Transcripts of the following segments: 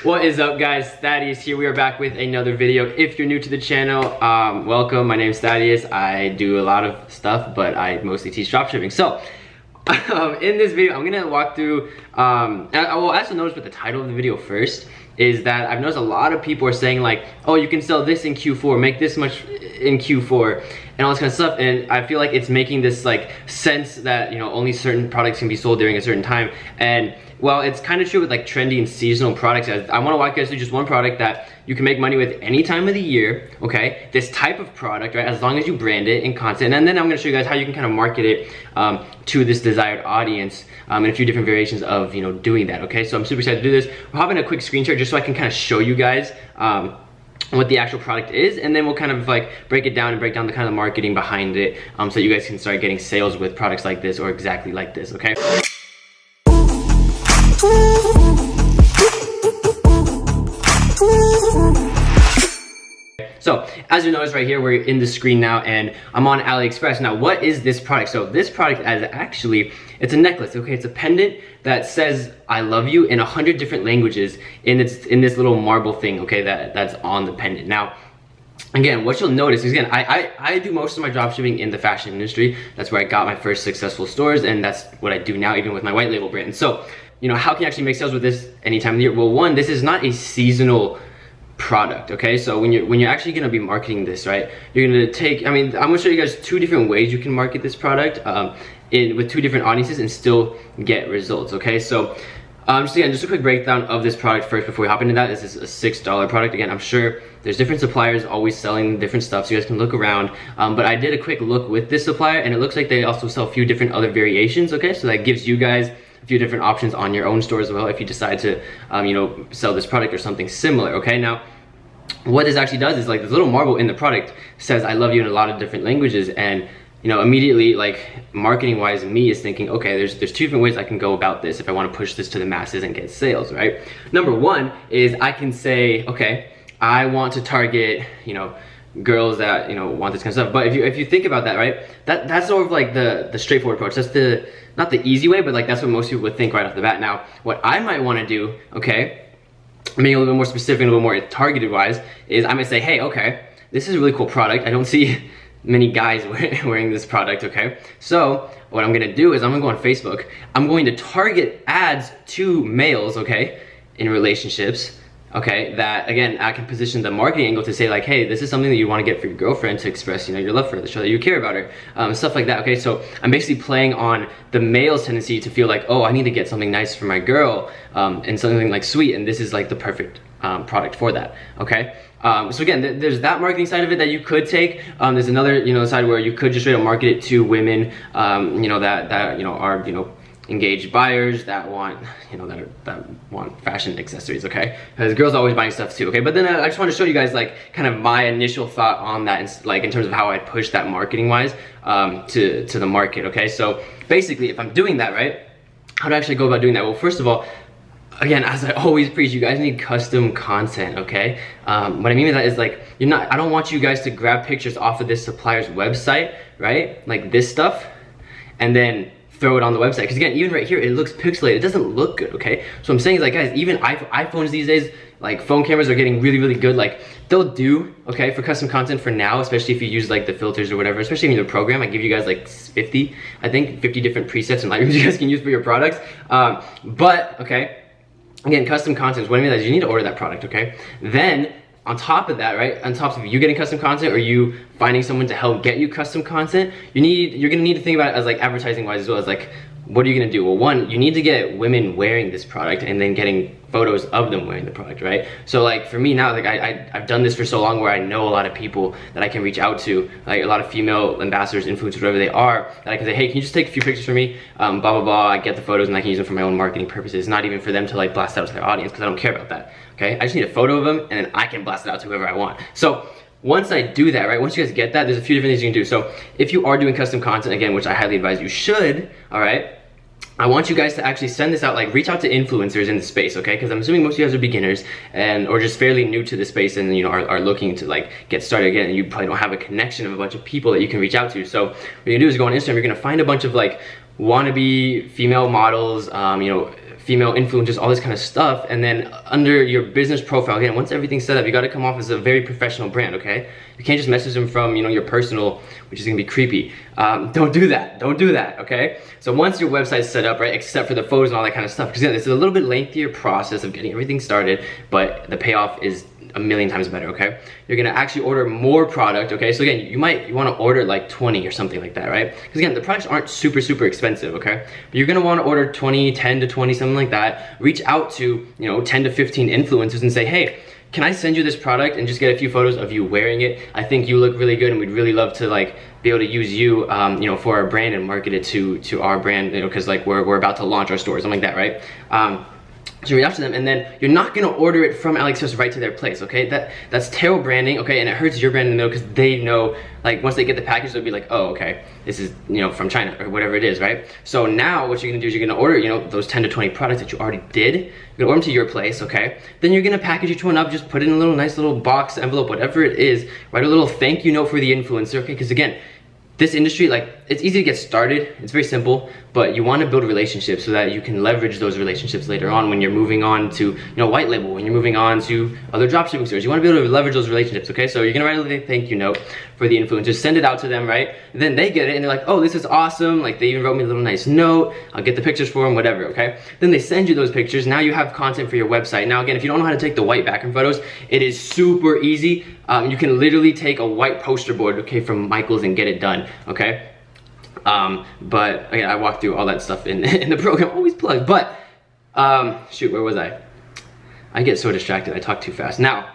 What is up, guys? Thaddeus here. We are back with another video. If you're new to the channel, welcome. My name is Thaddeus. I do a lot of stuff, but I mostly teach dropshipping. So, in this video, I'm gonna walk through, and I will also notice with the title of the video first, is that I've noticed a lot of people are saying like, oh, you can sell this in Q4, make this much in Q4, and all this kind of stuff, and I feel like it's making this like sense that, you know, only certain products can be sold during a certain time. And well, it's kind of true with like trendy and seasonal products. I want to walk you guys through just one product that you can make money with any time of the year, okay? This type of product, right, as long as you brand it in content, and then I'm gonna show you guys how you can kind of market it to this desired audience, and a few different variations of, you know, doing that, okay? So I'm super excited to do this. We're having a quick screen share just so I can kind of show you guys what the actual product is, and then we'll kind of like break it down and break down the kind of marketing behind it, so you guys can start getting sales with products like this or exactly like this, okay? So, as you notice right here, we're in the screen now, and I'm on AliExpress. Now, what is this product? So, this product is actually, it's a necklace, okay? It's a pendant that says, I love you in 100 different languages in this little marble thing, okay, that's on the pendant. Now, again, what you'll notice is, again, I do most of my dropshipping in the fashion industry. That's where I got my first successful stores, and that's what I do now, even with my white label brand. So, you know, how can you actually make sales with this any time of the year? Well, one, this is not a seasonal product, okay? So when you're actually gonna be marketing this, right, you're gonna take, I'm gonna show you guys two different ways you can market this product with two different audiences and still get results, okay? So just a quick breakdown of this product first before we hop into that. This is a $6 product. Again, I'm sure there's different suppliers always selling different stuff, so you guys can look around, but I did a quick look with this supplier, and it looks like they also sell a few different other variations, okay? So that gives you guys a few different options on your own store as well if you decide to you know, sell this product or something similar, okay? Now, what this actually does is, like, this little marble in the product says I love you in a lot of different languages, and you know, immediately, like, marketing wise, me is thinking, okay, there's two different ways I can go about this if I want to push this to the masses and get sales, right? Number one is I can say, okay, I want to target, you know, girls that, you know, want this kind of stuff. But if you think about that, right, that's sort of like the straightforward approach. That's the, not the easy way, but like that's what most people would think right off the bat. Now, what I might want to do, okay, being a little bit more specific and a little more targeted wise, is I might say, hey, okay, this is a really cool product. I don't see many guys wearing this product, okay? So what I'm gonna do is I'm gonna go on Facebook. I'm going to target ads to males, okay, in relationships, okay, that, again, I can position the marketing angle to say like, hey, this is something that you want to get for your girlfriend to express, you know, your love for her, to show that you care about her, stuff like that, okay? So I'm basically playing on the male's tendency to feel like, oh, I need to get something nice for my girl, and something like sweet, and this is like the perfect product for that, okay? So again, there's that marketing side of it that you could take. There's another, you know, side where you could just straight up market it to women, you know, that you know, are, you know, engaged buyers that want, you know, that want fashion accessories, okay? Because girls are always buying stuff too, okay? But then I just want to show you guys like kind of my initial thought on that, and like in terms of how I push that marketing wise to the market, okay? So basically, if I'm doing that, right, how do I actually go about doing that? Well, first of all, again, as I always preach, you guys need custom content, okay? What I mean by that is like, I don't want you guys to grab pictures off of this supplier's website, right? Like this stuff, and then throw it on the website. Because again, even right here, it looks pixelated. It doesn't look good, okay? So I'm saying is like, guys, even iPhones these days, like phone cameras are getting really, really good. Like they'll do, okay, for custom content for now, especially if you use like the filters or whatever, especially in your program. I give you guys like 50 different presets and lightrooms you guys can use for your products. But, okay, again, custom content is what I mean is you need to order that product, okay? Then, on top of that, right, on top of you getting custom content or you finding someone to help get you custom content, you're gonna need to think about it as like advertising wise as well as like, what are you gonna do? Well, one, you need to get women wearing this product and then getting photos of them wearing the product, right? So like for me now, like I've done this for so long where I know a lot of people that I can reach out to, like a lot of female ambassadors, influencers, whatever they are, that I can say, hey, can you just take a few pictures for me? Blah, blah, blah, I get the photos and I can use them for my own marketing purposes, not even for them to like blast out to their audience, because I don't care about that, okay? I just need a photo of them and then I can blast it out to whoever I want. So once I do that, right, once you guys get that, there's a few different things you can do. So if you are doing custom content, again, which I highly advise you should, all right, I want you guys to actually send this out, like reach out to influencers in the space, okay? Because I'm assuming most of you guys are beginners or just fairly new to the space and, you know, are looking to like get started again, and you probably don't have a connection of a bunch of people that you can reach out to. So what you're gonna do is go on Instagram, you're gonna find a bunch of like wannabe female models, you know, female influencers, all this kind of stuff. And then under your business profile, again, once everything's set up, you got to come off as a very professional brand, okay? You can't just message them from, you know, your personal, which is gonna be creepy. Don't do that, okay? So once your website's set up, right, except for the photos and all that kind of stuff, because this is a little bit lengthier process of getting everything started, but the payoff is a million times better, okay? You're gonna actually order more product, okay? So again, you wanna order like 20 or something like that, right? Because again, the products aren't super expensive, okay? But you're gonna wanna order 10 to 20, something like that. Reach out to, you know, 10 to 15 influencers and say, hey, can I send you this product and just get a few photos of you wearing it? I think you look really good and we'd really love to like be able to use you, you know, for our brand and market it to our brand, you know, because like we're about to launch our store, something like that, right? So reach out to them, and then you're not gonna order it from AliExpress right to their place, okay? That's terrible branding, okay? And it hurts your brand to know, because they know, like once they get the package, they'll be like, oh, okay, this is, you know, from China or whatever it is, right? So now what you're gonna do is you're gonna order, you know, those 10 to 20 products that you already did. You're gonna order them to your place, okay? Then you're gonna package each one up, just put it in a little nice little box, envelope, whatever it is. Write a little thank you note for the influencer, okay? Because again, this industry, like, it's easy to get started, it's very simple, but you want to build relationships so that you can leverage those relationships later on when you're moving on to, you know, white label, when you're moving on to other dropshipping stores. You want to be able to leverage those relationships, okay? So you're gonna write a little thank you note for the influencers, send it out to them, right? And then they get it and they're like, oh, this is awesome. Like, they even wrote me a little nice note. I'll get the pictures for them, whatever, okay? Then they send you those pictures. Now you have content for your website. Now again, if you don't know how to take the white background photos, it is super easy. You can literally take a white poster board, okay, from Michael's and get it done, okay? But again, I walked through all that stuff in the program, always plug. But shoot, where was I? I get so distracted, I talk too fast. Now,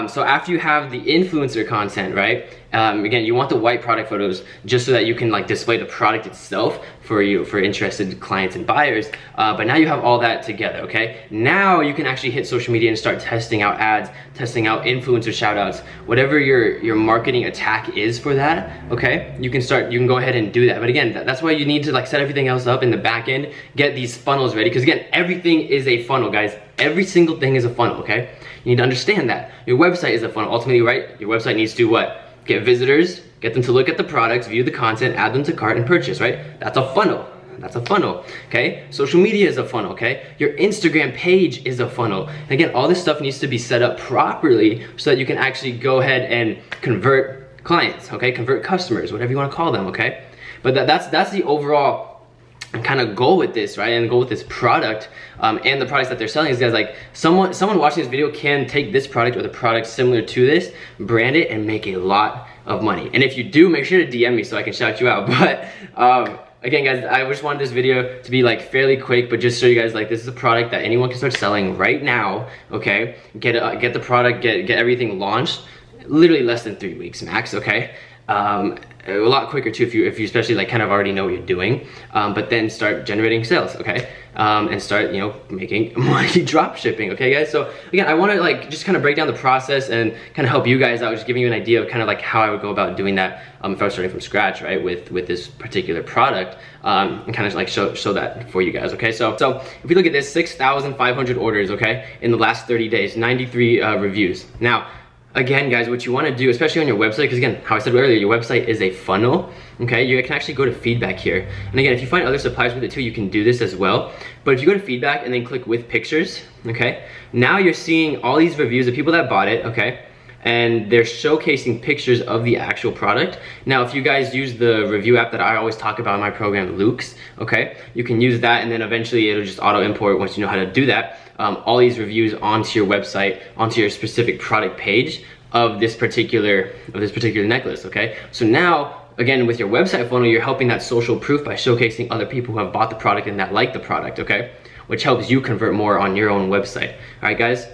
so after you have the influencer content, right? Again, you want the white product photos just so that you can like display the product itself for interested clients and buyers. But now you have all that together, okay? Now you can actually hit social media and start testing out ads, testing out influencer shout outs, whatever your marketing attack is for that, okay? You can go ahead and do that. But again, that's why you need to like set everything else up in the back end, get these funnels ready. Because again, everything is a funnel, guys. Every single thing is a funnel, okay? You need to understand that. Your website is a funnel. Ultimately, right? Your website needs to what? Get visitors, get them to look at the products, view the content, add them to cart and purchase, right? That's a funnel. That's a funnel, okay? Social media is a funnel, okay? Your Instagram page is a funnel. And again, all this stuff needs to be set up properly so that you can actually go ahead and convert clients, okay? Convert customers, whatever you want to call them, okay? But that's the overall kind of goal with this, right? And go with this product and the products that they're selling is, guys, like someone watching this video can take this product or the product similar to this, brand it, and make a lot of money. And if you do, make sure to DM me so I can shout you out. But again, guys, I just wanted this video to be like fairly quick, but just show you guys like this is a product that anyone can start selling right now, okay? Get the product, get everything launched, literally less than 3 weeks max, okay? A lot quicker too if you especially like kind of already know what you're doing, but then start generating sales, okay? And start, you know, making money drop shipping, okay, guys? So again, I want to like just kind of break down the process and kind of help you guys out, just giving you an idea of kind of like how I would go about doing that if I was starting from scratch, right, with this particular product, and kind of like show that for you guys, okay? So if you look at this, 6,500 orders, okay, in the last 30 days, 93 reviews. Now, again, guys, what you want to do, especially on your website, because again, how I said earlier, your website is a funnel, okay? You can actually go to feedback here. And again, if you find other suppliers with it too, you can do this as well. But if you go to feedback and then click with pictures, okay? Now you're seeing all these reviews of people that bought it, okay? And they're showcasing pictures of the actual product. Now, if you guys use the review app that I always talk about in my program, Luke's, okay? You can use that, and then eventually it'll just auto import once you know how to do that. All these reviews onto your website, onto your specific product page of this particular necklace, okay? So now, again, with your website funnel, you're helping that social proof by showcasing other people who have bought the product and that like the product, okay? Which helps you convert more on your own website. All right, guys?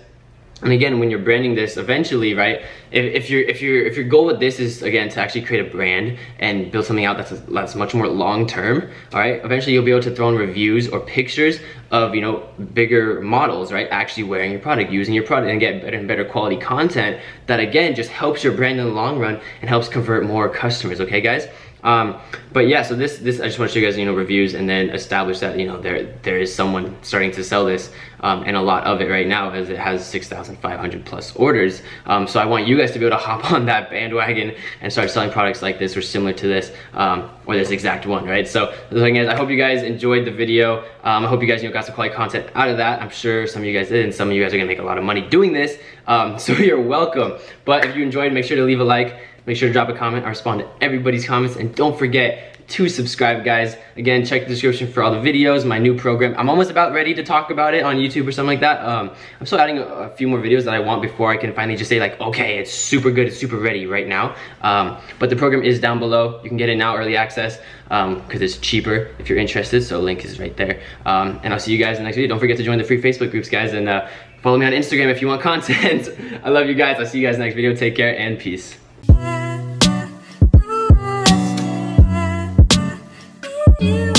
And again, when you're branding this, eventually, right? If your goal with this is, again, to actually create a brand and build something out that's much more long term, all right? Eventually, you'll be able to throw in reviews or pictures of, you know, bigger models, right? Actually wearing your product, using your product, and get better and better quality content that, again, just helps your brand in the long run and helps convert more customers. Okay, guys? But yeah, so this I just want to show you guys, you know, reviews, and then establish that, you know, there is someone starting to sell this, and a lot of it right now, as it has 6,500 plus orders. So I want you guys to be able to hop on that bandwagon and start selling products like this or similar to this, or this exact one, right? So the thing is, I hope you guys enjoyed the video. I hope you guys, you know, got some quality content out of that. I'm sure some of you guys did, and some of you guys are gonna make a lot of money doing this. So you're welcome. But if you enjoyed, make sure to leave a like. Make sure to drop a comment. I respond to everybody's comments, and don't forget to subscribe, guys. Again, check the description for all the videos, my new program. I'm almost about ready to talk about it on YouTube or something like that. I'm still adding a few more videos that I want before I can finally just say like, okay, it's super good, it's super ready right now. But the program is down below. You can get it now, early access, because it's cheaper if you're interested. So link is right there. And I'll see you guys in the next video. Don't forget to join the free Facebook groups, guys, and follow me on Instagram if you want content. I love you guys. I'll see you guys next video. Take care and peace. You